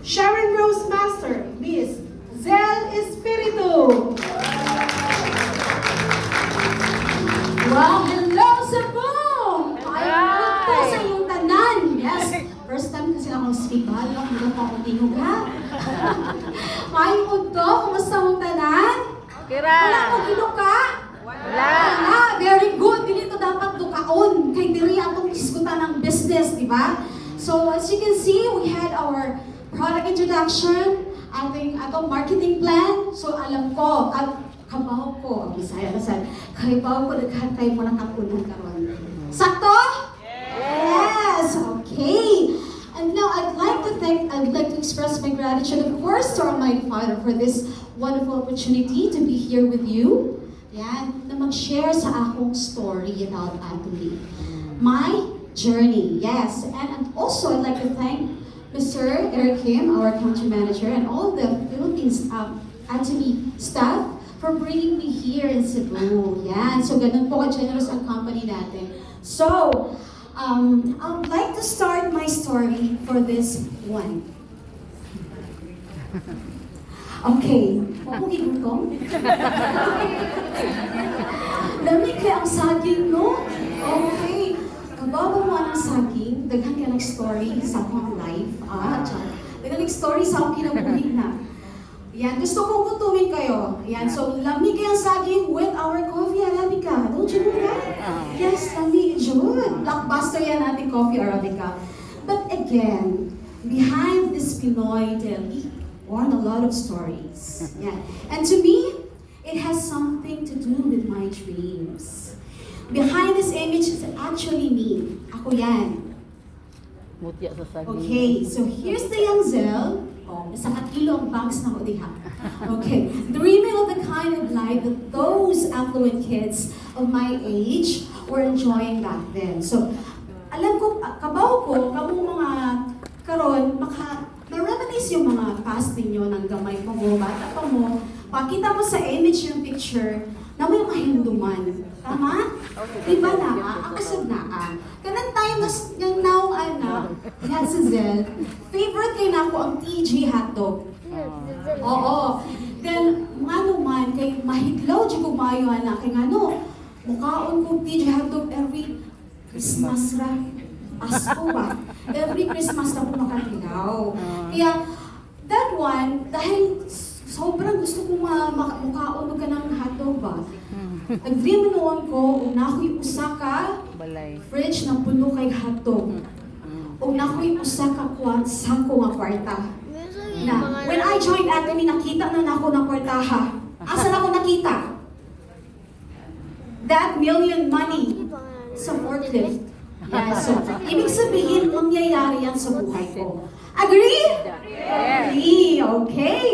Sharon Rose Master, Miss Zel Espiritu. Wow, hello sa boom! Ay, ito sa iyong tanan. Yes, first time kasi akong speak. Bahala ko na akong tingog, ha? May ito, kumusta mong tanan? Wala mo ginuka? Wala, very good. Dili ito dapat dukaon. Kay diri atong iskutan ng business, di ba? So, as you can see, we had our product introduction, atong marketing plan. So, alam ko, kabaw ko, ang Bisaya kasi, kabaw ko, naghantay mo na kapunan karon. Sakto? Yes! Okay. And now, I'd like to express my gratitude, of course, to our Almighty Father for this wonderful opportunity to be here with you. Yan, na mag-share sa akong story about Atuli. My journey, yes. And also, I'd like to thank Mr. Eric Kim, our country manager, and all the Philippines Atuli staff for bringing me here in Cebu. Yan, so ganun po ka-generous ang company natin. So, I'd like to start my story for this one. Okay, mapugigod ko? Lamig kaya ang saging, no? Okay. Kabawa mo ang saging, daghan ka ng story sa akong life. Daghan ng story sa akong kinabuhi na. Yan, gusto kong kutuwin kayo. Yan, so lamig kaya ang saging with our coffee Arabica. Don't you know that? Yes, lamig. Jud. Blockbuster yan ating coffee Arabica. But again, behind this Pinoy deli, on a lot of stories. Yeah. And to me, it has something to do with my dreams. Behind this image is actually me. Ako yan. Mutya sa saging. Okay, so here's the young Zel. Oh, nasa katilo ang bangs na ko diha. Okay, dreaming of the kind of life that those affluent kids of my age were enjoying back then. So, alam ko, kabaw ko, kamong mga karon, na-reminisce yung mga past ninyo ng gamay pa mo, bata pa mo, pakita mo sa image yung picture na may mga hinduman. Tama? Diba na? Akasag na. Kanang time na yung now, yan si Zel, favorite kay na ako ang TG hotdog. Oo. Then, ano man, kay mahidlaw di ko mayo na, kay ano, mukhaon ko TG hotdog every Christmas ra. Pasko ba? Every Christmas na ako makatilaw. Kaya, that one, dahil sobrang gusto ko mukhaon ka ng hotdog ba? Nag-dream noon ko, una ko'y usa ka fridge na puno kay hotdog. Una ko'y usa ka sako nga kwarta. Na, when I joined Atumi, nakita na ako ng kwartaha. Asan ako nakita? That million money sa forklift. Yeah, so, ibig sabihin, mangyayari yan sa buhay ko. Agree? Agree, okay.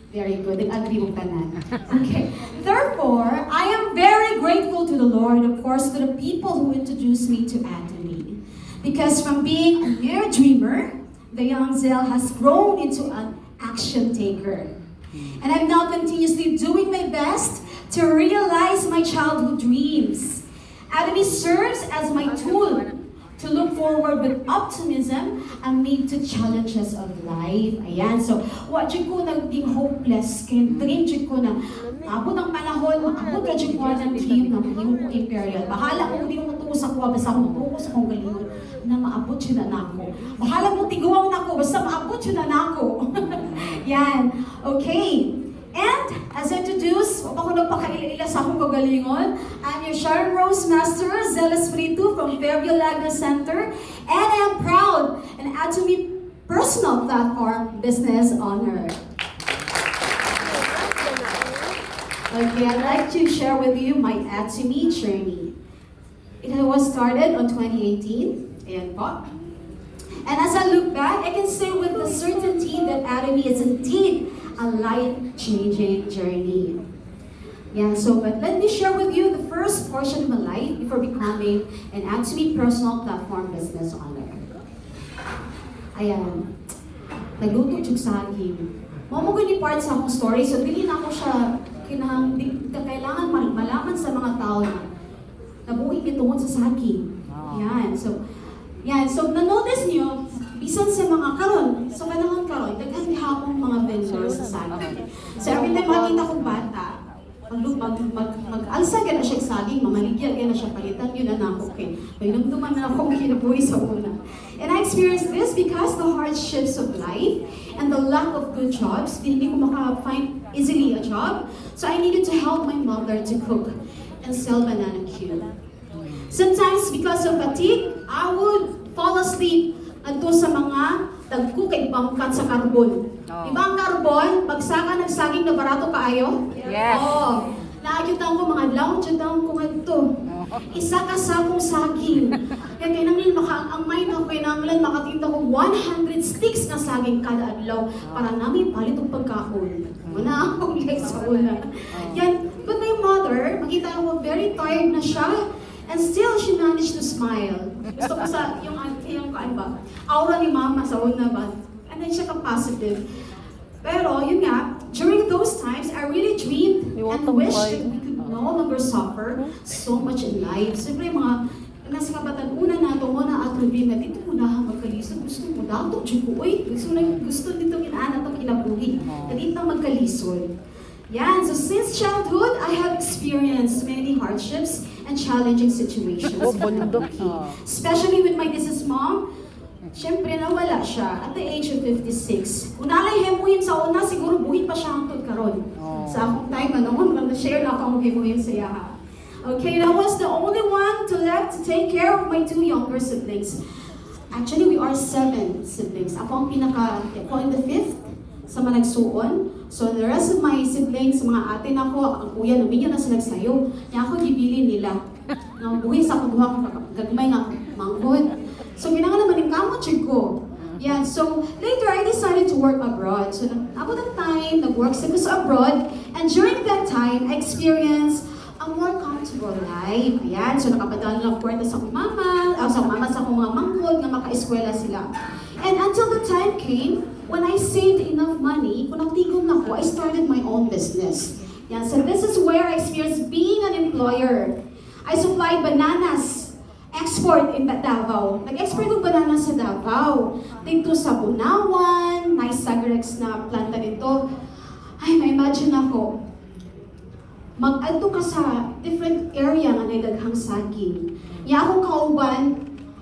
Very good, agree mo tanan. Okay, therefore, I am very grateful to the Lord, of course, to the people who introduced me to Atumi. Because from being a mere dreamer, the young Zel has grown into an action taker. And I'm now continuously doing my best to realize my childhood dreams. Atumi serves as my tool to look forward with optimism and meet the challenges of life. Ayan, so, what dyan ko naging hopeless, kaya dream dyan ko na, abot ang panahon, abot ka dyan ko ng dream na maging ko imperial. Bahala kung hindi mo tuko sa kuha, basta mo tuko sa kong galingon, na maabot yun na ako. Bahala mo tiguang na ako, basta maabot yun na ako. Yan, okay. And, as I introduce, wapa ko nagpakaila-ila sa akong kagalingon, I'm your Sharon Rose Master, Zel Espiritu from Fairview Lagna Center, and I am proud and Atumi personal platform business owner. Okay, I'd like to share with you my Atumi journey. It was started on 2018, ayan po. And as I look back, I can say with the certainty that Atumi is indeed a life-changing journey. Yeah, so but let me share with you the first portion of my life before becoming an Atumi personal platform business owner. Ayan, nagluto yung saging. Mamugod ni part sa akong story, so dili na ako siya kailangan malaman sa mga tao na nabuhi kitungod sa saging. Yan, so, na-notice niyo, bisan sa mga karon, so kailangan ka, karon, daghan gihapon mga vendors sa saging. So every time makita kong bata, mag-alsa gana siya saging, mamaligya gana siya palitan, yun na ako, okay. May namduman na akong kinabuhi sa una. And I experienced this because the hardships of life and the lack of good jobs, hindi ko maka-find easily a job. So I needed to help my mother to cook and sell banana cue. Sometimes because of fatigue, I would fall asleep adto sa mga dagko kay bangkat sa karbon. Diba ang karbon, pagsaka nagsaging na barato kaayo? Yes. Oo. Naagyutan ko mga adlaw, agyutan ko ngadto. Isa ka sa akong saging. Kaya kinanglan ang mind ako, kinanglan makatinda ko 100 sticks na saging kada adlaw para namin palit og pagkaon. Wala akong like sa una. Yan, but my mother, makita ko very tired na siya. And still, she managed to smile. Gusto ko sa yung kaan ba, aura ni mama sa una ba? Ano siya ka-positive. Pero, yun nga, during those times, I really dreamed and wished that we could no longer suffer so much in life. Siyempre, mga nasa kabataan, una na ito, na ato dream na dito mo na magkalisod. Gusto mo dato, dyan ko, uy, gusto dito kinaan itong kinabuhi. Na dito magkalisod. Yeah, so since childhood, I have experienced many hardships and challenging situations. Especially with my deceased mom, syempre nawala siya at the age of 56. Kung nalay hemuhin sa una, siguro buhin pa siya hangtod karon. Sa akong time, share na akong hemuhin sa iya. Okay, I was the only one left to take care of my two younger siblings. Actually, we are 7 siblings. Ako in the 5th sa managsuon. So the rest of my siblings, mga ate na ko, ang kuya namin yun na sila nagsayo. Kaya ako gibilin nila. Nang buhi sa akong duha gagmay nga manghod. So ginanga naman yung kamot ko. Yeah, so later I decided to work abroad. So abot ang time, nag-work sa abroad. And during that time, I experienced a more comfortable life. Yan, so nakapadaan lang kwarta sa akong mama, sa akong mga manghod nga maka-eskwela sila. And until the time came, when I saved enough money, kung nagtigom na ko, I started my own business. Yeah, so this is where I experienced being an employer. I supplied bananas, export in Davao. Nag-export ng bananas sa Davao. Dito sa Bunawan, nice Sagrex na planta dito. Ay, ma-imagine ako, mag-alto ka sa different area nga nagaghang saging. Ya akong kauban,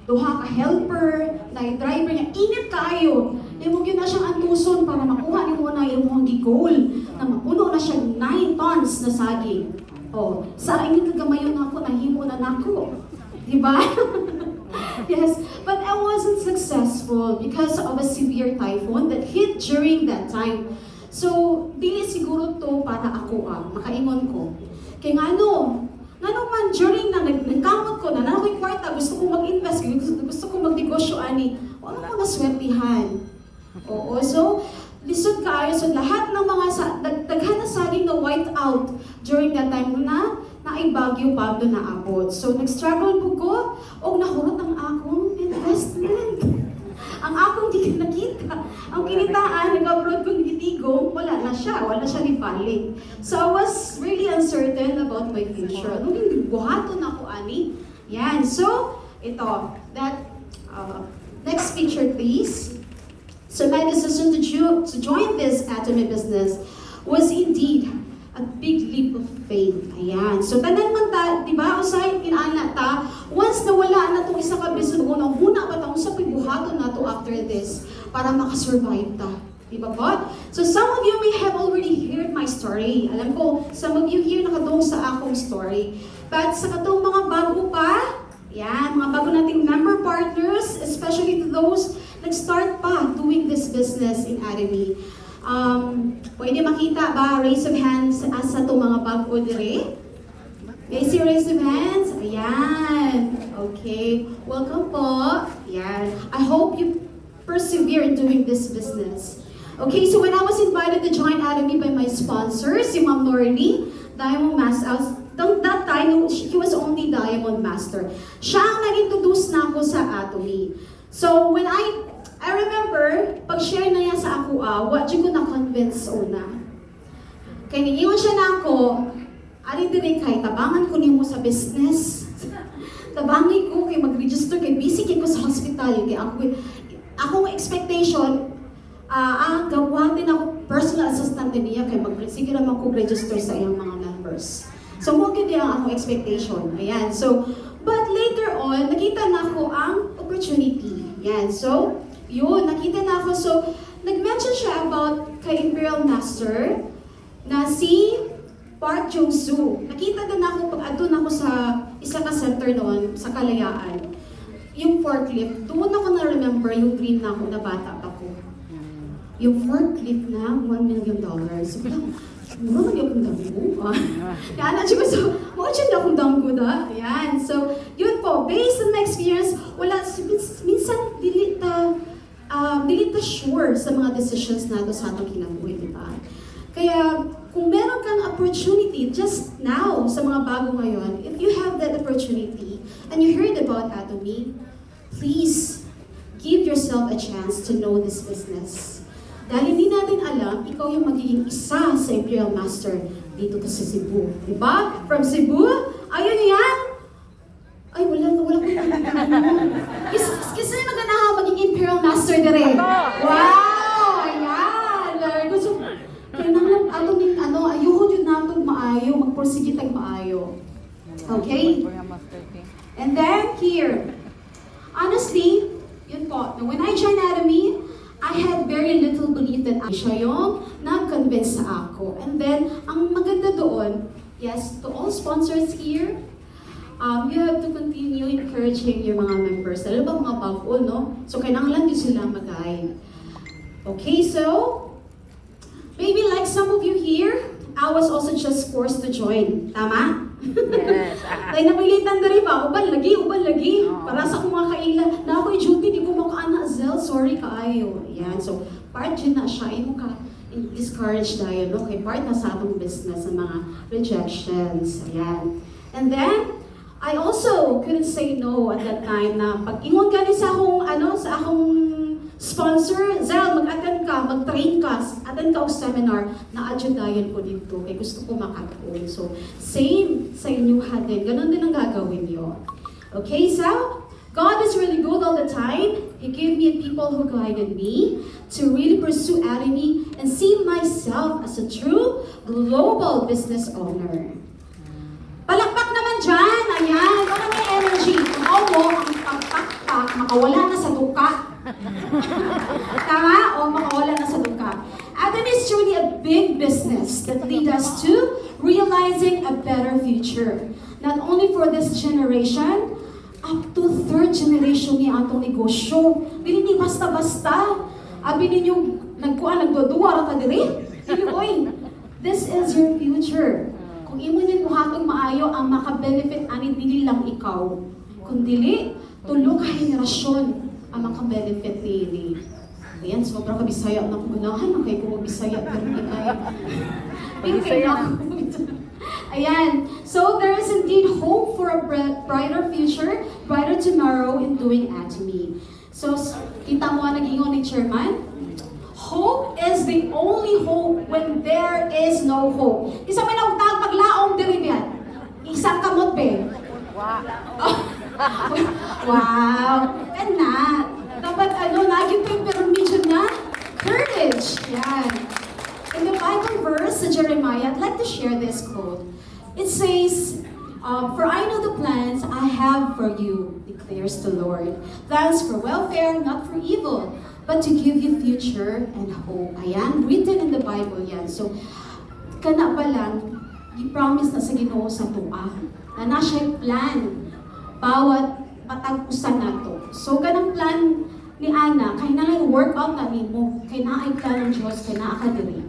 duha ka helper, na driver niya, init kayo. Imo gyud na siyang antuson para makuha nimo na imong goal na mapuno na siya 9 tons na saging. Oh, sa inyo kagamayon ako nahimo na nako. Diba? Yes, but I wasn't successful because of a severe typhoon that hit during that time. So, dili siguro to para ako makaingon ko. Kaya nga man, during na nagkamot ko na ako'y kwarta, gusto kong mag-invest, gusto kong magnegosyo ani, wala ko naswertihan. Oo, so, lisod kayo, so lahat ng mga, daghan na saging na white out during that time na ay Baguio Pablo na abot. So, nag-struggle po ko, o nahurot ang akong investment. Ang akong di nakita. Ang kinitaan, nag-abroad kong gitigong, wala na siya ni balik. So I was really uncertain about my future. Nung buhaton ako, ani. Yan, so, ito, next picture please. So my decision to join this Atomy business was indeed a big leap of faith. Ayan. So, tanan man ta, di ba, usay, inaana ta, once nawala na itong isa ka business, huna ba ta, usap buhaton na to after this, para makasurvive ta. Di ba po? So, some of you may have already heard my story. Alam ko, some of you here nakadong sa akong story. But sa katong mga bago pa, yan, mga bago nating member partners, especially to those nag-start pa doing this business in Atomy. Pwede makita ba, raise of hands sa itong mga bago dire? May see raise of hands? Ayan. Okay. Welcome po. Ayan. I hope you persevere in doing this business. Okay, so when I was invited to join Atomy by my sponsors, si Ma'am Lorny, Diamond Master, that time, he was only Diamond Master. Siya ang nag-introduce na ako sa Atomy. So when I remember, pag-share na yan sa ako, what ko na-convince una. Kaya niiwan siya na ako, alin din kay tabangan ko niyo sa business. Tabangan ko kay mag-register kay busy kay ko sa hospital. Kaya akong expectation, ang gawa din ako personal assistant niya kay sige naman ko register sa iyang mga members. So mo gid ang akong expectation. Ayan. So but later on nakita na ko ang opportunity. Yan. So yun, nakita na ako. So nag-mention siya about kay Imperial Master na si Park Jong-soo. Nakita din ako pag adun ako sa isa ka center noon sa Kalayaan. Yung forklift, doon ako na-remember yung dream na ako na bata pa ko. Yung forklift na $1 million. So, mura man yung damgo. Yan, at siyempre, so, mawag siya akong damgo na. Ayan. So, yun po, based on my experience, wala, minsan, dili ta sure sa mga decisions nato sa atong kinabuhi, di ba? Kaya, kung meron kang opportunity just now sa mga bago ngayon, if you have that opportunity and you heard about Atomy, please give yourself a chance to know this business. Dahil hindi natin alam, ikaw yung magiging isa sa Imperial Master dito sa Cebu. Diba? From Cebu, ayun yan! Ay, wala ko. Kasi maganda maging Imperial Master dire. Wow! Ayan! Gusto, kaya naman atong ayuhon yun natong maayo, magporsige tag maayo. Okay? And then here, honestly, yun po, when I joined Atomy, I had very little belief that siya yung nag-convince sa ako. And then, ang maganda doon, yes, to all sponsors here, you have to continue encouraging your mga members. Lalo ba mga bago, no? So, kailangan din sila mag-guide. Okay, so, maybe like some of you here, I was also just forced to join. Tama? Yes. Tay napilitan na rin ba? Uban lagi. Para sa akong mga kaila, na ako'y duty, di ko makaana, Zel, sorry kaayo. Ayan, so, part yun na siya, yung ka discourage tayo, no? Kay part na sa atong business, sa mga rejections. Ayan. And then, I also couldn't say no at that time na pag ingon ka sa akong sponsor, Zel, mag-attend ka, mag-train ka, attend ka og seminar, na-adjudayan ko dito, kaya gusto ko makatulong. So, same sa inyo din. Ganon din ang gagawin nyo. Okay, so, God is really good all the time. He gave me people who guided me to really pursue Atomy and see myself as a true global business owner. Palakpak naman dyan! Ayan! Ano may energy? Kung mo, ang pagpakpak, makawala na sa duka. Tama? O makawala na sa duka. Atomy is truly a big business that leads us to realizing a better future. Not only for this generation, up to third generation ni atong negosyo. Dili ni basta-basta. Abi ninyo, nagduduwa ra ta diri. Sige, oy, this is your future. Kung imo niyo buhatong maayo, ang maka-benefit ani dili lang ikaw. Kundi tulo ka henerasyon ang maka-benefit ni. Ayan, sobrang kabisaya na kumunahan. Okay, kung mabisaya, pero hindi kaya. Bisaya na. Ayan, so there is indeed hope for a brighter future, brighter tomorrow in doing Atomy. So, kita mo nag-ingon ni Chairman? Hope is the only hope when there is no hope. Isa may naugtag paglaong diribian. Isang kamot be. Wow. Wow. And not. Dapat lagi po yung permission na courage. Yan. In the Bible verse sa Jeremiah, I'd like to share this quote. It says, for I know the plans I have for you, declares the Lord. Plans for welfare, not for evil, but to give you future and hope. Ayan, written in the Bible yan. So, kana pa lang, i-promise na sa Ginoo sa tuwa, na na siya'y plan, bawat patag-usan nato. So, ganang plan ni Ana, kaya na lang workout na mo, kaya na ay plan ng Diyos, kaya na akadiri.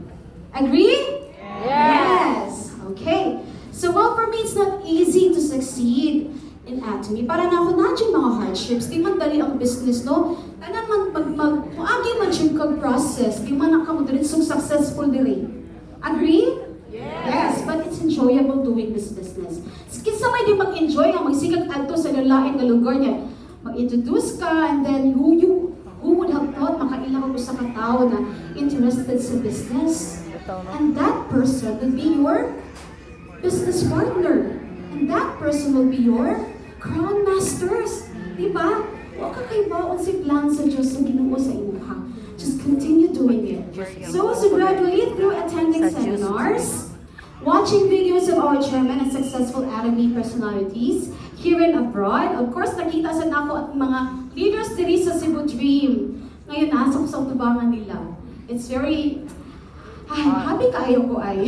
Agree? Yes! Okay. So, well, for me, it's not easy to succeed in Atomy. Para na ako na dyan mga hardships. Di man dali ang business, no? Tanan man, agi man dyan kag process. Di man nakamadiritsong successful diri. Agree? Yes, but it's enjoyable doing this business. Kinsa may di mag-enjoy nga magsigag adto sa lalain nga lugar niya. Mag-introduce ka, and then who would have thought makailang ako sa katao na interested sa business? And that person will be your business partner. And that person will be your crown masters. Diba? Huwag ka kay baon si plan sa Diyos sa Ginoo sa imo ha. Just continue doing it. So as you graduate through attending seminars, watching videos of our chairman and successful Academy personalities here and abroad, of course, nakita sa nako at mga leaders diri sa Cebu Dream. Ngayon, nasa ko sa tubangan nila. It's very, happy kayo ko ay.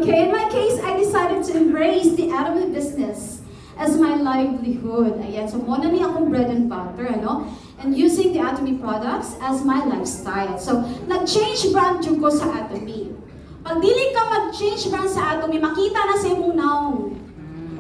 Okay, in my case, I decided to embrace the Academy business as my livelihood. Ayan, so muna niya akong bread and butter, ano? And using the Atomy products as my lifestyle. So, nag-change brand jud ko sa Atomy. Pag dili ka mag-change brand sa Atomy, makita na sa imong naong.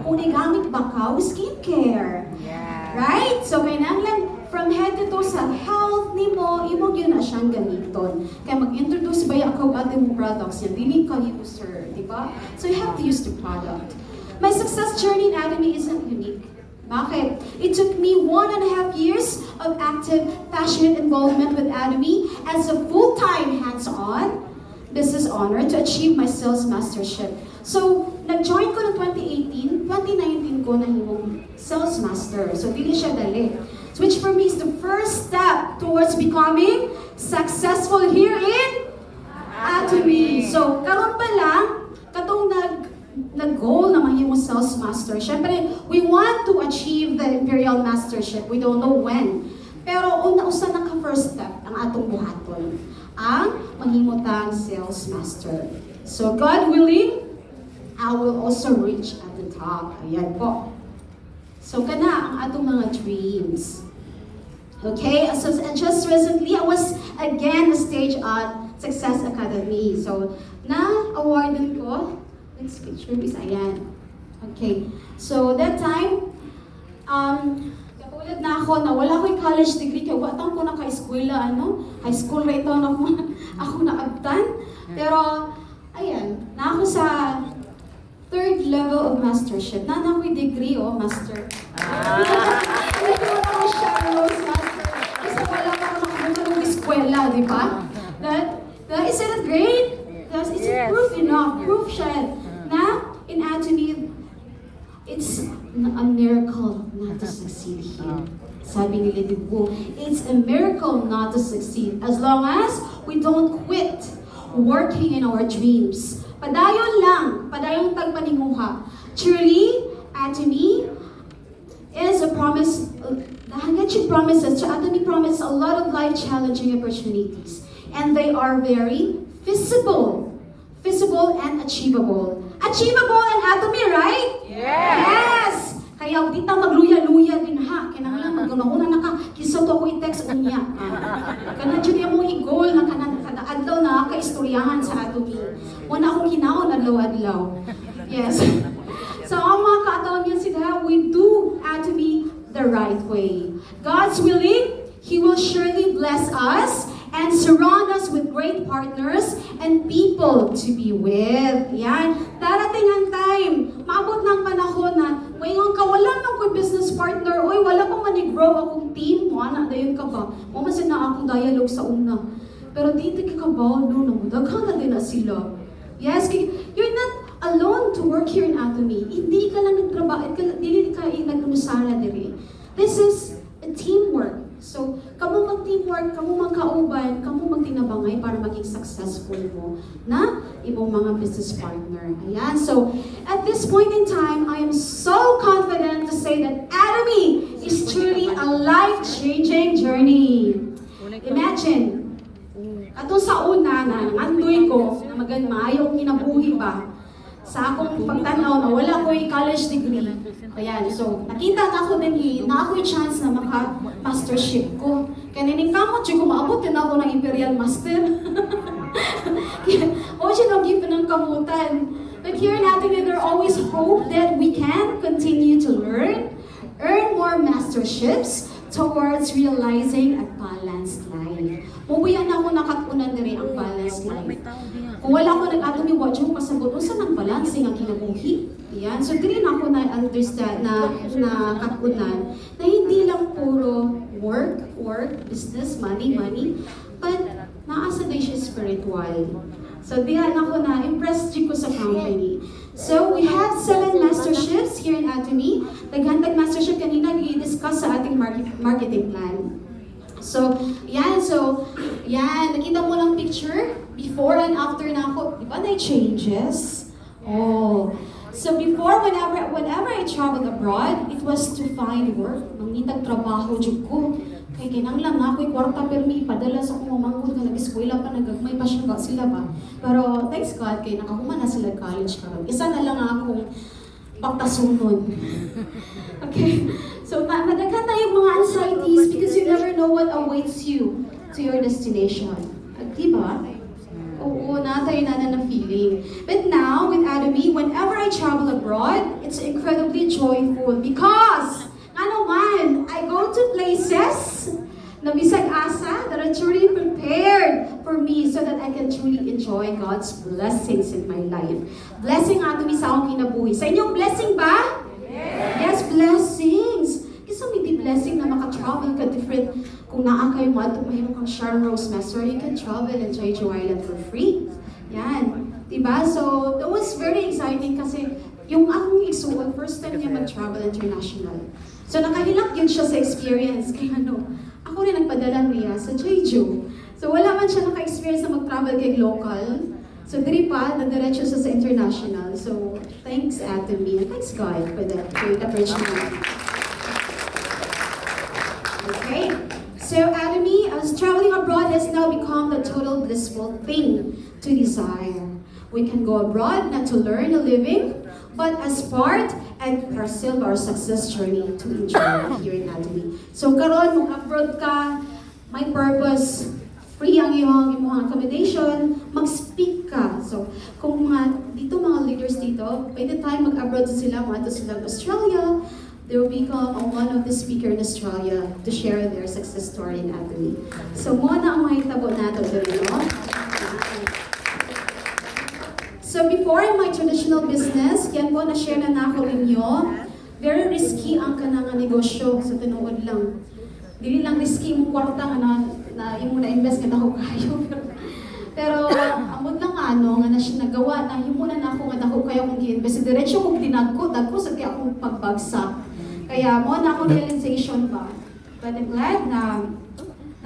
Kung gamit ba ka, skincare. Yeah. Right? So, kailangan from head to toe sa health ni mo, imong yun na siyang gamiton. Kaya mag-introduce ba yung ako ating products yan? Dili ka user, di ba? So, you have to use the product. My success journey in Academy isn't unique. Bakit? It took me 1.5 years of active, passionate involvement with Academy as a full-time, hands-on business owner to achieve my sales mastership. So, nag-join ko noong 2018, 2019 ko na yung sales master. So, dili siya dali. So, which for me is the first step towards becoming successful here in Academy. So, karon pa lang, katong nag-goal na mahimong sales master. Siyempre, we want to achieve the Imperial Mastership. We don't know when. Pero una-usa na ka-first step ang atong buhaton. Ang mahimutang sales master. So, God willing, I will also reach at the top. Ayan po. So, kana ang atong mga dreams. Okay, so just recently, I was again a stage at Success Academy. So, na-awardan ko. Next picture, please. Ayan. Okay. So, that time, katulad na ako na wala ko'y college degree, kaya watang ko na ka-eskwela, high school rate na ako naagtan. Pero, ayan, na ako sa third level of mastership. Na ako'y degree, master. Hindi ko na ako shallow master. Kasi wala pa ako nakabuto ng eskwela, di ba? Isn't it great? Is it proof enough? Proof siya na in Academy, it's a miracle not to succeed here. Sabi ni Lady Wu, it's a miracle not to succeed as long as we don't quit working in our dreams. Padayon lang, padayon tagpaninguha. Truly, Academy is a promise. She promises, Academy promises a lot of life-challenging opportunities, and they are very visible and achievable. Achievable and Atomy, right? Yes! Kaya di ta magluya-luya din ha. Kinahanglan maguna-una na ka. Kiso to ko i-text unya. Kana dyan yung mong i-goal na kada adlaw na ka-istoryahan sa Atomy. Wala akong hinaon adlaw-adlaw. Yes. So ang mga kaataon yan sila, we do Atomy the right way. God's willing, He will surely bless us and surround us with great partners and people to be with. Yan. Darating ang time, maabot ng panahon na, ngayon ka, wala nang ko business partner, oy, wala pang manigrow akong team, wala, dayon ka ba? Mamasin na akong dialogue sa una. Pero dito ka ba, no, daghan na din na sila. Yes, you're not alone to work here in Atomy. Hindi ka lang nagtrabaho, hindi ka nagkunusala diri. This is a teamwork. So, kamo mag-teamwork, kamo magkauban, kamo magtinabangay para maging successful mo na imong mga business partner. Ayan. So, at this point in time, I am so confident to say that Atomy is truly a life-changing journey. Imagine, ato sa una na nandoy ko na maayong kinabuhi ba sa akong pagtanaw na wala ko'y college degree. Ayan, so nakita na ako din na ako'y chance na maka-mastership ko. Kaya nininkamot siya kung maabot din ako ng Imperial Master. O siya nang given ng kamutan. But here in Atomy, there always hope that we can continue to learn, earn more masterships towards realizing a balanced life. Mubuyan ako nakatunan na rin ang balanced life. Kung wala ko nag-Atomy, wala ko pasabot, saan ang balancing ang kinabuhi? Yan. So, dili na ako na-understand, na katunan, na hindi lang puro work, business, money, but naasa din siya spiritual. So, diyan ako na-impressed ko sa company. So, we have 7 masterships here in Atomy. Naghandag mastership kanina, i-discuss sa ating marketing plan. So, yan, nakita mo lang picture, before and after na ako, di ba na changes? Oh, so before, whenever I traveled abroad, it was to find work. Mangitag trabaho, jud ko. Kaya kinanglan na ako'y kwarta pero may ipadala sa akong mamangkod na nag-eskwela pa, nagagmay pa siya ba sila ba. Pero thanks God, kaya nakahuman na sila college karon. Isa na lang akong pagtasunon. Okay? So, madaghan tayong mga anxieties because you never know what awaits you to your destination. Diba? Oo, tayo na feeling. But now, with Adami, whenever I travel abroad, it's incredibly joyful because, ano man, I go to places na bisag asa that are truly prepared for me so that I can truly enjoy God's blessings in my life. Blessing ato mi sa akong kinabuhi. Sa inyong blessing ba? Yes, blessings. Kasi may di blessing na maka-travel ka different. Kung naa kayo mo ato mahimo kang Sharon Rose Messer, you can travel and Jeju Island for free. Yan. Diba? So, that was very exciting kasi yung akong isuot, first time niya mag-travel international. So, nakahilak yun siya sa experience. Kaya ako rin nagpadala niya sa Jeju. So, wala man siya naka-experience na mag-travel kay local. So, diri pa, nagdiretso siya sa international. So, thanks Atomy and thanks God for that great opportunity. Okay. So, Atomy, as traveling abroad has now become the total blissful thing to desire. We can go abroad not to learn a living, but as part and parcel of our success journey to enjoy here in Atomy. So karon kung abroad ka, may purpose, free ang iyong accommodation, mag-speak ka. So kung mga leaders dito, pwede tayo mag-abroad sila, mga sila Australia, they will become one of the speaker in Australia to share their success story in Atomy. So mo na ang mahitabo nato dito, no? So before in my traditional business, yan po na-share na nako ninyo, very risky ang kanang negosyo sa tinuod lang. Dili lang risky mo kwarta nga na yung muna invest nga ako kayo. Pero amot lang nga na siya nagawa na yung muna na ako nga ako kayo kung gi-invest. Diretso kong dagko sa kaya akong pagbagsak. Kaya mo na ako realization ba. But I'm glad na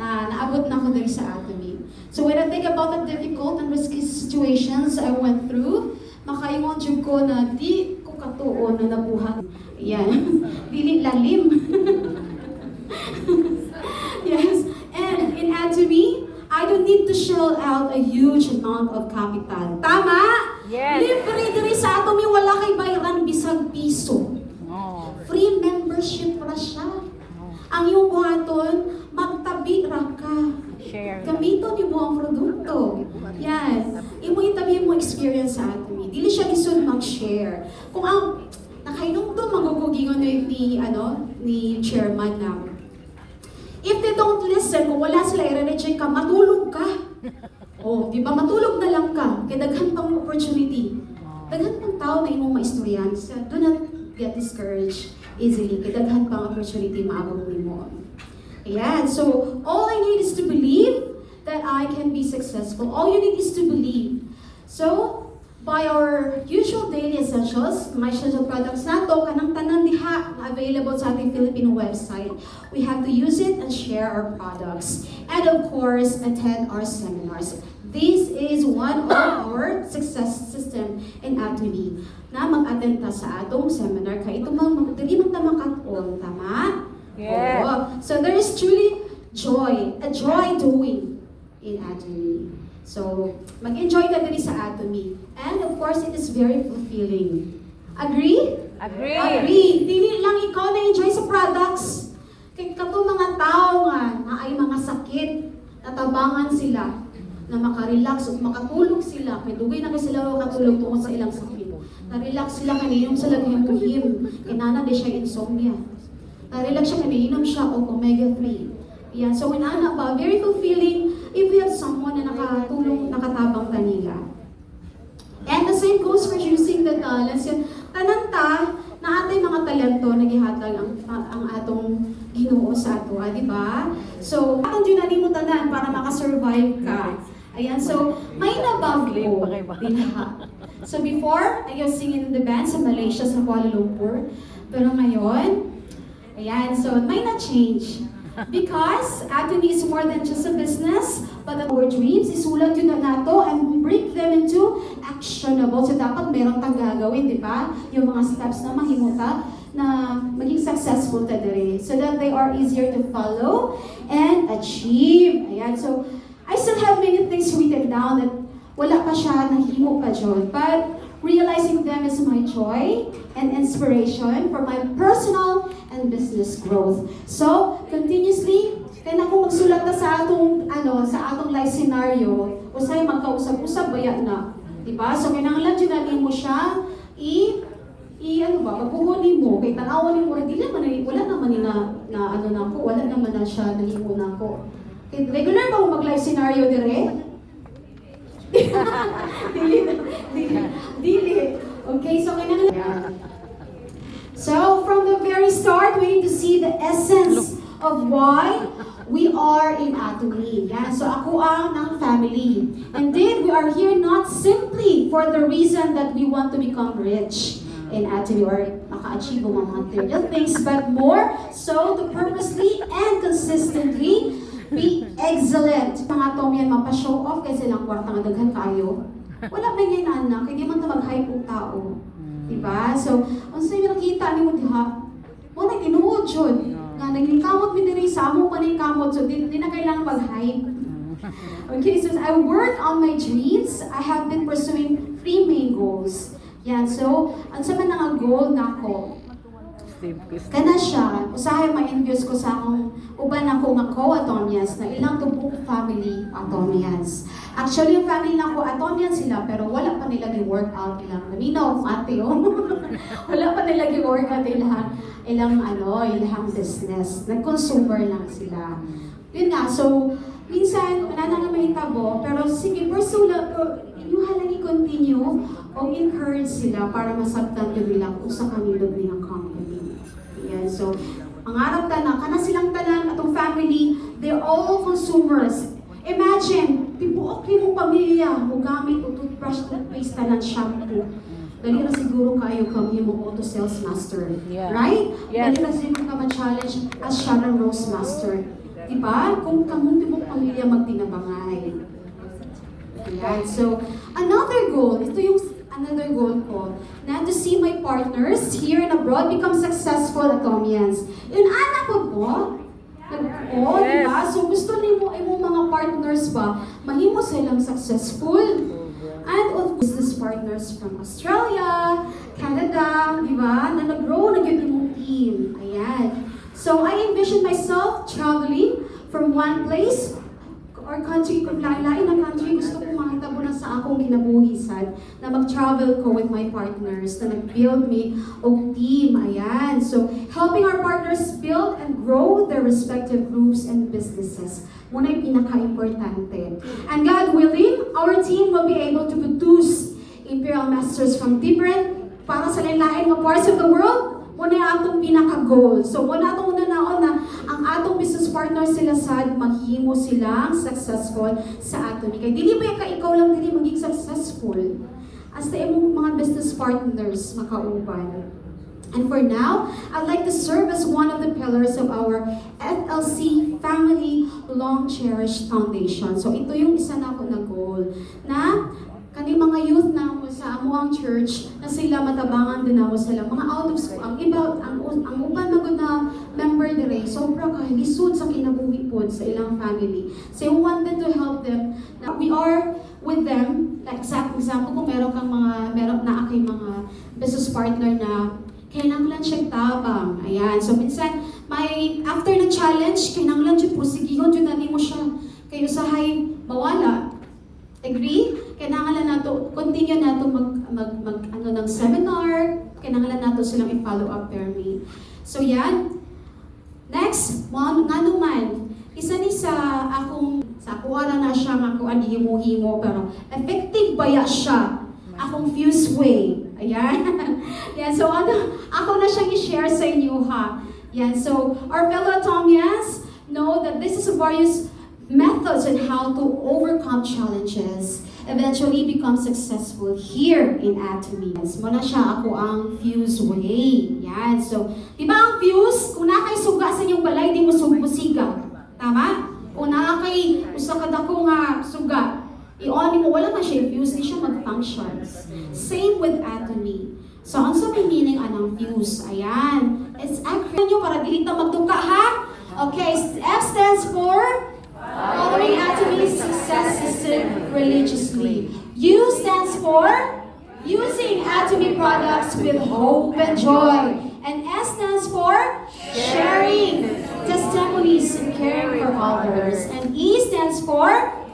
naabot na ako dali sa Atomy. So when I think about the difficult and risky situations I went through, makaingon jud ko na di ko katuo na nabuhat. Yan. Dili lalim. Yes. And in Atomy, I don't need to shell out a huge amount of capital. Tama? Yes. Libre diri sa Atomy, wala kay bayaran bisag piso. Oh. Free membership ra siya. Ang iyong buhaton, magtabi ra ka. Share. Gamiton niyo mo ang produkto. Yan. Imo itabi mo experience sa Atomy. Dili siya lisod mag-share. Kung ang nakainungtong magugugingon ni chairman na if they don't listen, kung wala sila i-reject ka, matulog ka. Oh, di ba? Matulog na lang ka. Kaya daghan pang opportunity. Daghan pang tao na imong maistoryan. So, do not get discouraged easily. Kaya daghan pang opportunity maabot nimo. Ayan. So, all I need is to believe that I can be successful. All you need is to believe. So, by our usual daily essentials, my essential products nato, kanang tanan diha na available sa ating Filipino website. We have to use it and share our products. And of course, attend our seminars. This is one of our success system in Atomy na mag-attend ta sa atong seminar kay ito dili man ta makaton, tama? Yes. Oo. So there is truly joy, a joy doing in Atomy. So, mag-enjoy ka dali sa Atomy. And of course, it is very fulfilling. Agree? Agree. Agree. Dili lang ikaw na-enjoy sa products. Kaya kato mga tao nga na ay mga sakit, natabangan sila na makarelax o makatulog sila. Kaya dugay na kayo sila makatulog tungkol sa ilang sakit. Na-relax sila kaninom sa laghim-him. Kinana di siya insomnia. Na-relax siya kaninom siya o omega-3. Yeah, so when ana ba, very fulfilling if we have someone na nakatulong, nakatabang kanila. And the same goes for using the talents. Tananta na atay mga talento na gihatag ang atong Ginoo sa ato, di ba? So, atong din mo tanan para makasurvive ka. Ayan, so may nabag ko dinha. So before, I was singing in the band sa Malaysia, sa Kuala Lumpur. Pero ngayon, ayan, so may na-change. Because Atomy is more than just a business, but our dreams, isulat yun na nato and bring them into actionable. So dapat meron tang gagawin, di ba? Yung mga steps na mahimuta na maging successful ta dere. So that they are easier to follow and achieve. Ayan, so I still have many things written down that wala pa siya, nahimo pa dyan. But realizing them is my joy and inspiration for my personal and business growth. So, continuously, kaya na kung magsulat na sa atong life scenario, usay magkausap-usap baya na. Diba? So, kailangan dyan mo siya, pagpuhunin mo, kay tanawan mo, wala naman wala naman na siya, nahimo na ako. Regular ba mo mag-live scenario dire? Dili. Okay, so kailangan. So from the very start, we need to see the essence of why we are in Atomy. Yan. So ako ang ng family. Indeed, we are here not simply for the reason that we want to become rich in Atomy or maka-achieve mga material things, but more so to purposely and consistently be excellent. Mga Atomian, mapa-show off kasi silang kwarta nga daghan kayo. Wala may ngayon anak, hindi man ito mag-hype ang tao. Diba? So, ang sa'yo nakita ni mo diha, wala tinuod yun. Nga, nagingkamot mi diri sa among paningkamot, so di na kailangan mag-hype. Okay, so as I work on my dreams, I have been pursuing 3 main goals. Yan, so, ang sama nga goal na ako, kana siya, usahay ma-induce ko sa akong uban ako nga co-Atomians na ilang tubong family Atomians. Actually, yung family na ko Atomians sila, pero wala pa nila gi-workout ilang. Naminaw, ate, oh. Wala pa nila gi-workout ilang business. Nag-consumer lang sila. Yun nga, so, minsan, wala na nga mahitabo, pero sige, pursue lang, yung halang i-continue o encourage sila para masabtan yun nila kung sa kanilog nilang company. Yan, so, ang arap kana silang tanan, atong family, they're all consumers. Imagine, tibuok yung pamilya, mo gamit o toothbrush, toothpaste, tanan, shampoo. Dali na siguro kayo kami yung auto sales master. Yeah. Right? Yes. Dali na siguro ka ma-challenge as Shannon Rose Master. Diba? Kung kamong tibok pamilya magtinabangay. Ayan. So, another goal ko, na to see my partners here and abroad become successful Atomians. Yun, anak ko po. Oo, Yes. diba? So, gusto nimo imong mga partners ba, mahimo silang successful. And of business partners from Australia, Canada, diba? Na nag-grow na yun imong team. Ayan. So, I envision myself traveling from one place or country, kung lain-lain na country, gusto ko makitabo na sa akong kinabuhisan na mag-travel ko with my partners na nag-build me og team. Ayan. So, helping our partners build and grow their respective groups and businesses. Muna yung pinaka-importante. And God willing, our team will be able to produce Imperial Masters from different, para sa lain-lain mga parts of the world. Muna yung atong pinaka-goal. So, muna atong una-naon na ang atong business partners sila sad, mahimo silang successful sa Atomy. Kaya dili ba yung ikaw lang dili maging successful? As the imong mga business partners makauban. And for now, I'd like to serve as one of the pillars of our FLC Family Long Cherished Foundation. So, ito yung isa na ako na goal na kani mga youth na mo sa amo ang church na sila matabangan din ako sila mga out of school ang iba ang uban magud na member dire sobra ka lisod sa kinabuhi pod sa ilang family, so we wanted to help them na we are with them. Like example kung meron na akay mga business partner na kailangan siya tabang. Ayan, so minsan may after ng challenge kailangan siya pusigihon jud na mo siya kay usahay mawala. Agree? Kailangan nato continue nato mag ng seminar, kailangan nato silang i-follow up permi. So yan. Next, nga naman, isa ni sa kuwara na siya nga kuan himo-himo pero effective ba ya siya? Akong fuse way. Ayan. Yan, so ako na siyang i-share sa inyo ha. Yan, so our fellow Atomians know that this is various methods on how to overcome challenges, eventually become successful here in Atomy. Muna siya ako ang Fuse Way. Yan. So, di ba ang Fuse, kung nakay suga sa inyong balay, di mo musiga. Tama? Kung nakay usa ka dako nga suga, i-on mo, wala na siya fuse, di siya mag-function. Same with Atomy. So, ang sa may meaning anang fuse? Ayan. It's acronym nyo para dili ta magtuka, ha? Okay, F stands for Following Atomy's Success System Religiously. U stands for Using Atomy products with hope and joy. And S stands for Sharing testimonies and caring for others. And E stands for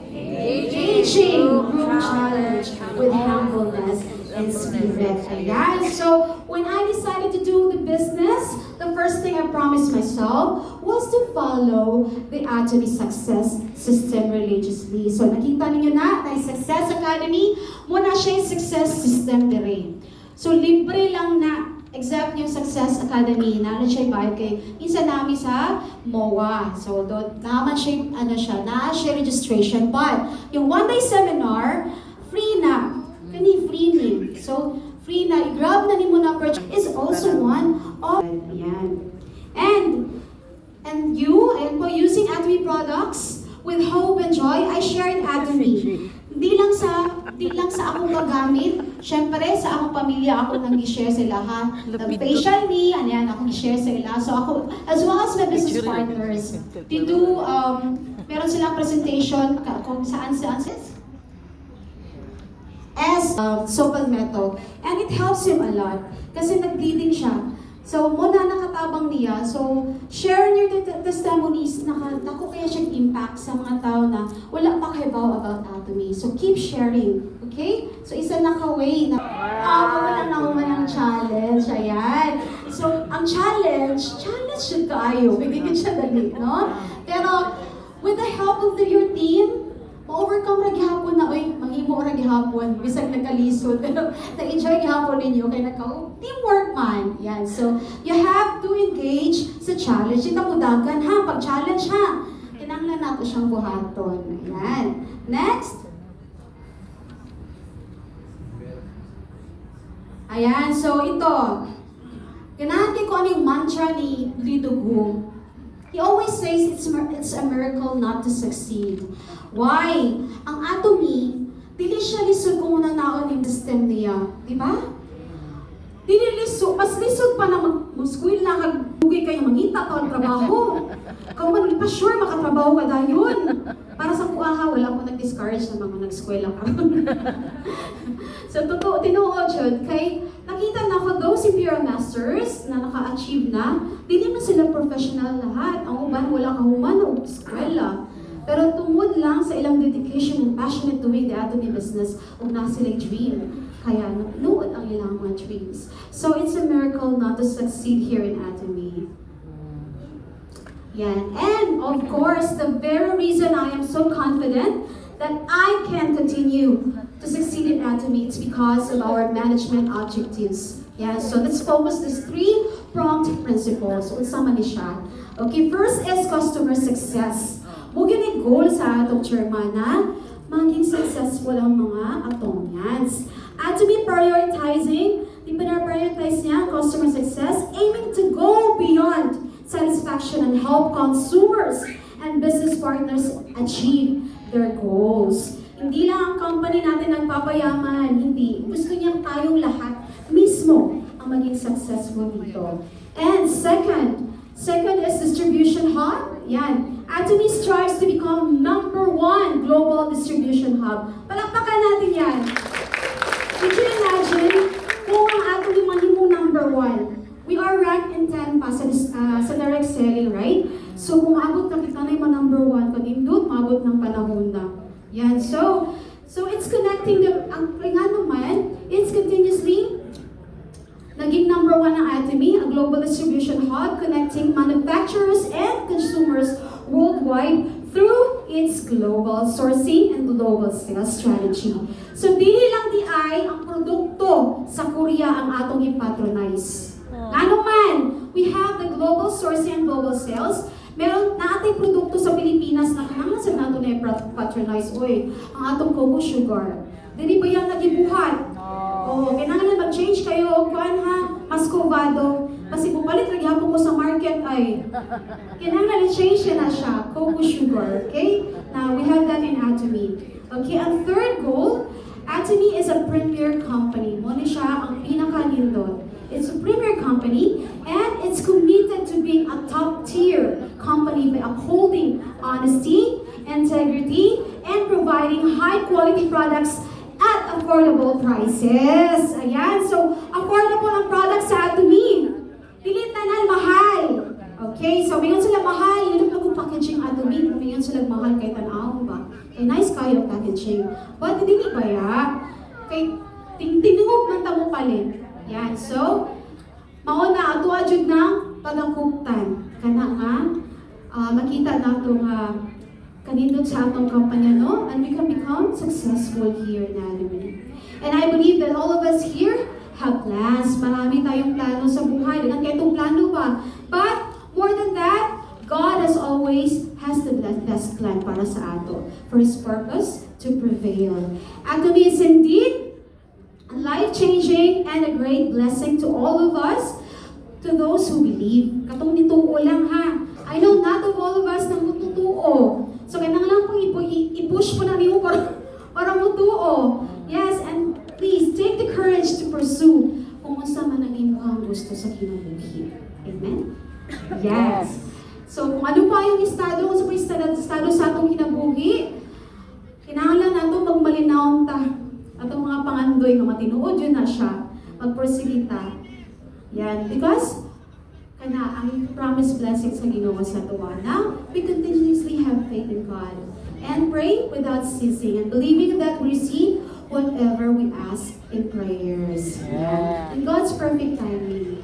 Engaging group challenge with humbleness and spirit. Ayan. So, when I decided to do the business, the first thing I promised myself was to follow the Atomy Success System religiously. So, nakita ninyo na, tayo Success Academy, muna siya yung success system dire. So, libre lang na except yung Success Academy, na siya bayad kay isa namin sa MOA. So, doon naman siya, na siya registration. But, yung one-day seminar, free na. Kani free ni. So, free na. I-grab na ni mo na purchase is also one of, ayan. And you, ayan po, using Atomy products with hope and joy, I shared Atomy. Di lang sa akong magamit. Siyempre, sa akong pamilya, ako nang i-share sila, ha? The facial me, ayan, akong i-share sila. So ako, as well as my business partners, they do, meron silang presentation kung saan as Sopal Metal. And it helps him a lot. Kasi nag-bleeding siya. So, muna nakatabang niya. So, share your testimonies. Naku kaya siyang impact sa mga tao na wala pa kahibaw about Atomy. So, keep sharing. Okay? So, isa na ka-way na wala na naman ang challenge. Ayan. So, ang challenge siya tayo. Hindi ka siya dali, no? Pero, with the help of your team, ma-overcome ra gihapon na, manghimo ra gihapon, bisag nagkalisod, pero na-enjoy gihapon ninyo, kaya teamwork man. Yan. So, you have to engage sa challenge. Ito mudagan, ha? Pag-challenge, ha? Kinanglan nato siyang buhaton. Yan. Next. Ayan. So, ito. Kinahati ko ano yung mantra ni Lido Gu. He always says it's a miracle not to succeed. Why? Ang Atomy, dili siya lisod kung unang naon yung system niya. Di ba? Dili lisod. Mas lisod pa na mag-school lang, kag-bugay kayo mangita pa ang trabaho. Kung man, pa sure makatrabaho ka dayon. Para sa kuaha, wala ko nag-discourage na mga nag-eskwela ka. So, totoo, tinuod yun. Kay, nakita na ko, those Imperial Masters na naka-achieve na, di naman sila professional lahat. Ang uban, wala kahuman o eskwela. Pero tungod lang sa ilang dedication and passionate doing the Atomy business, kung na sila dream. Kaya, nuod ang ilang mga dreams. So, it's a miracle not to succeed here in Atomy. Yan. And, of course, the very reason I am so confident that I can continue to succeed in Atomy, it's because of our management objectives. Yeah, so let's focus these 3-pronged principles. Unsa man ni siya? Okay, first is customer success. Mugin ni goal sa atong chairman na maging successful ang mga Atomians. Atomy prioritizing, di prioritize niya customer success, aiming to go beyond satisfaction and help consumers and business partners achieve their goals. Hindi lang ang company natin nagpapayaman, hindi. Gusto niyang tayong lahat mismo ang maging successful dito. And second is distribution hub. Yan. Atomy strives to become #1 global distribution hub. Palakpakan natin yan. Could you imagine kung ang Atomy mahimo #1? We are ranked in 10 pa sa direct selling, right? So kung maabot na kita na yung #1, kanindot, maabot ng panahon na. Yan. So it's connecting ang nga naman, it's continuously naging #1 ang Atomy, a global distribution hub connecting manufacturers and consumers worldwide through its global sourcing and global sales strategy. So dili lang di ay ang produkto sa Korea ang atong ipatronize. Ano man, we have the global sourcing and global sales, Meron na atay produkto sa Pilipinas na kanang sa nato na patronize, oy, ang atong cocoa sugar. Dili ba yan nagibuhat? Oo, kailangan mag-change kayo o kuan ha, Mascovado. Kasi pupalit lagi hapon mo sa market ay kailangan i-change na siya, cocoa sugar, okay? Now, we have that in Atomy. Okay, ang third goal, Atomy is a premier company. Muna siya ang pinaka-nindot. It's a premier company and it's committed to being a top-tier company by upholding honesty, integrity, and providing high-quality products at affordable prices. Ayan, so affordable ang products sa Atomy. Pilit tanan mahal. Okay, so mingon sila mahal, yun ang packaging Atomy, mingon sila mahal kay tanaw ba? Kay nice kayo ang packaging. But hindi ba ya? Kay tingtingog man ta mo palit. Yan, so mao na ato adjud ng pagakuptan kana nga makita nato nga kanindot sa atong kampanya, no? And we can become successful here in Atomy. And I believe that all of us here have plans. Marami tayong plano sa buhay. Dagan kayo itong plano pa. But more than that, God has always has the best plan para sa ato. For His purpose to prevail. Atomy is indeed life-changing and a great blessing to all of us, to those who believe. Katong nituo lang ha. I know not of all of us na mututuo. So kailangan lang pong i-push po na niyo para mutuo. Yes, and please take the courage to pursue kung unsa man ang imong gusto sa kinabuhi. Amen? Yes. So kung ano pa yung estado, kung sa estado sa atong kinabuhi, kinahanglan nato magmalinaw ta. Atong mga pangandoy nga matinuod yun na siya. Magpursige ta. Yan. Because kana ang promised blessing sa Ginoo sa tuwa. Now, we continuously have faith in God and pray without ceasing and believing that we receive whatever we ask in prayers. Yeah. In God's perfect timing,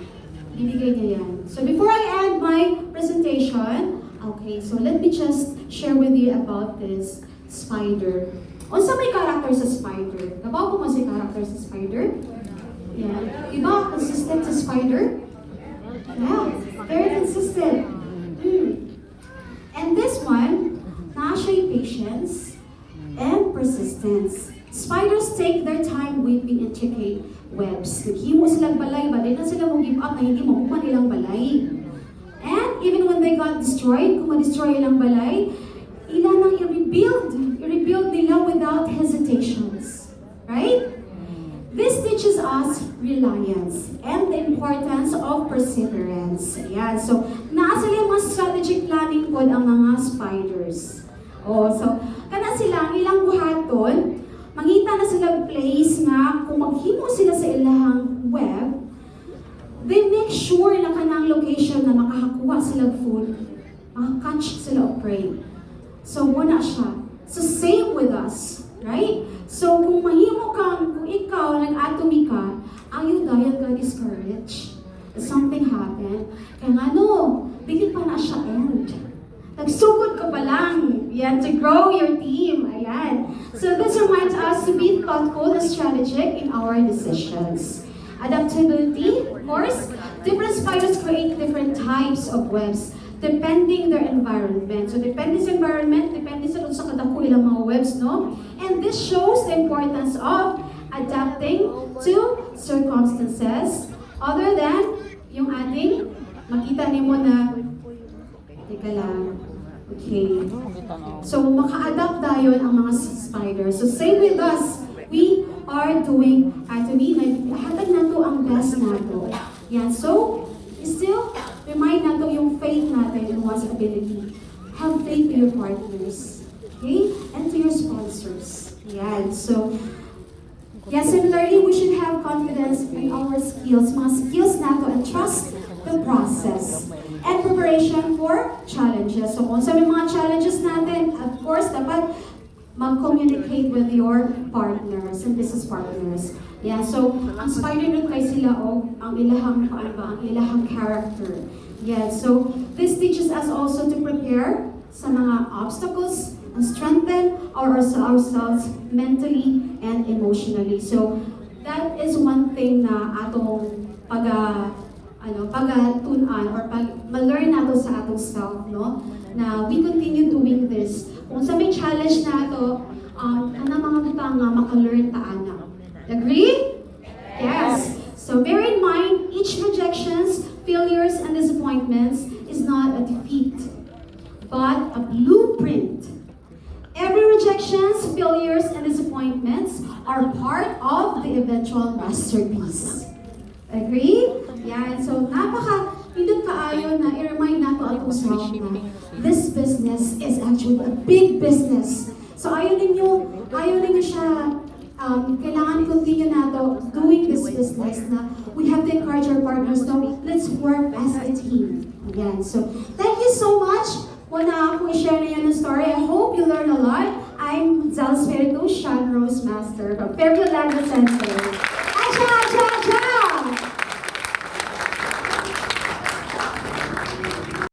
bibigay niya yan. So before I end my presentation, okay, so let me just share with you about this spider. Unsa may character sa spider? Nabaw mo si character sa spider? Yeah. Diba, consistent sa spider? Yeah, very consistent. And this one, siya patience and persistence. Spiders take their time weaving intricate webs. Naghimo silang balay, balay na sila mong give up na hindi makuha nilang balay. And even when they got destroyed, kung ma-destroy ilang balay, ilan nang i-rebuild nila without hesitations. Right? This teaches us reliance and the importance of perseverance. Ayan. So, nasa mga strategic planning po ang mga spiders. Oh, so, kana sila, ang ilang buhaton, mangita na silang place nga, kung maghimo sila sa ilahang web, they make sure na kanang location na makahakuha silang food, makakatch sila of prey. So, wala siya. So, same with us. Right? So, kung mahimo kang, kung ikaw, nag-atomy ka, ayaw dayan ka discourage. Something happened. Kaya nga no, bigyan pa na siya end. Nagsugod ka pa lang. Yan, to grow your team. Ayan. So, this reminds us to be thoughtful and strategic in our decisions. Adaptability, of course. Different spiders create different types of webs depending their environment. So, depende sa environment, depende sa kadako ilang mga webs, no? And this shows the importance of adapting to circumstances other than yung ating makita nimo na teka lang. Okay. So, maka-adapt tayo ang mga spiders. So, same with us. We are doing Atomy. Hatag nato ang best nato. Yan. So, still, remind nato yung faith natin in one's ability. Have faith to your partners. Okay? And to your sponsors. Yan. So, yeah, similarly, we should have confidence in our skills. Mga skills nato and trust the process. And preparation for challenges. So, kung sa may mga challenges natin, of course, dapat mag-communicate with your partners and business partners. Yeah, so, ang spider nun kay sila ang ilahang ang ilahang character. Yeah, so, this teaches us also to prepare sa mga obstacles and strengthen ourselves mentally and emotionally. So, that is one thing na atong pag-tunan or pag-learn nato sa atong self, no? Na we continue doing this. Kung sa may challenge nato, mga butang nga maka-learn ta ana. Agree? Yes. So bear in mind, each rejections, failures, and disappointments is not a defeat, but a blueprint. Every rejections, failures, and disappointments are part of the eventual masterpiece. Agree? Yan. So, pindot kaayo na i-remind nato atong self na this business is actually a big business. So, ayaw ninyo siya, kailangan continue nato doing this business na we have to encourage our partners na let's work as a team. Again. So, thank you so much. Muna ako i-share na yan ng story. I hope you learn a lot. I'm Zal Spiritu, Sean Rose Master from Fairview Land Center. Acha, acha, acha!